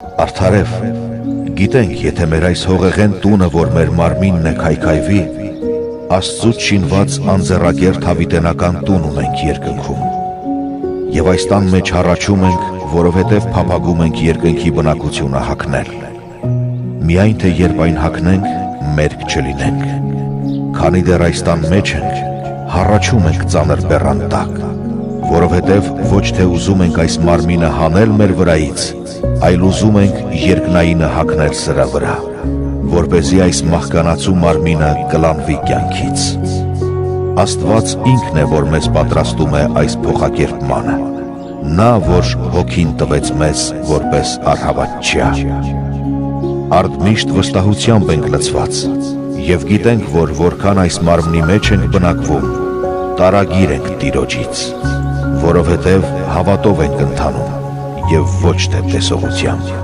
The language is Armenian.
Արդարև, գիտենք, եթե մեր այս հողեղեն տունը, որ մեր մարմինն է քայքայվի, Աստծուց շինված անձեռակերտ հավիտենական տուն ունենք երկնքում։ Եվ այս տան մեջ հառաչում ենք, որովհետև փափագում ենք երկնքի բնակությունը հագնել։ Միայն թե երբ այն հագնենք, մերկ չլինենք։ Քանի դեռ այս տան մեջ ենք, հառաչում ենք ծանր բեռան տակ, որովհետև ոչ թե ուզում ենք այս մարմինը հանել մեր վրայից, այլ ուզում ենք երկնայինը հագնել սրա վրա, որպեսզի այս մահկանացու մարմինը կլանվի կյանքից։ Աստված ինքն է, որ մեզ պատրաստում է այս փոխակերպմանը, նա, որ հոգին տվեց մեզ որպես առհավատչյա։ Արդ միշտ վստահությամբ ենք լցված, և գիտենք, որ որքան այս մարմնի մեջ ենք բնակվում, տարագիր ենք Տիրոջից, որովհետև հավատով ենք ընթանում և ոչ թե տեսողությամբ։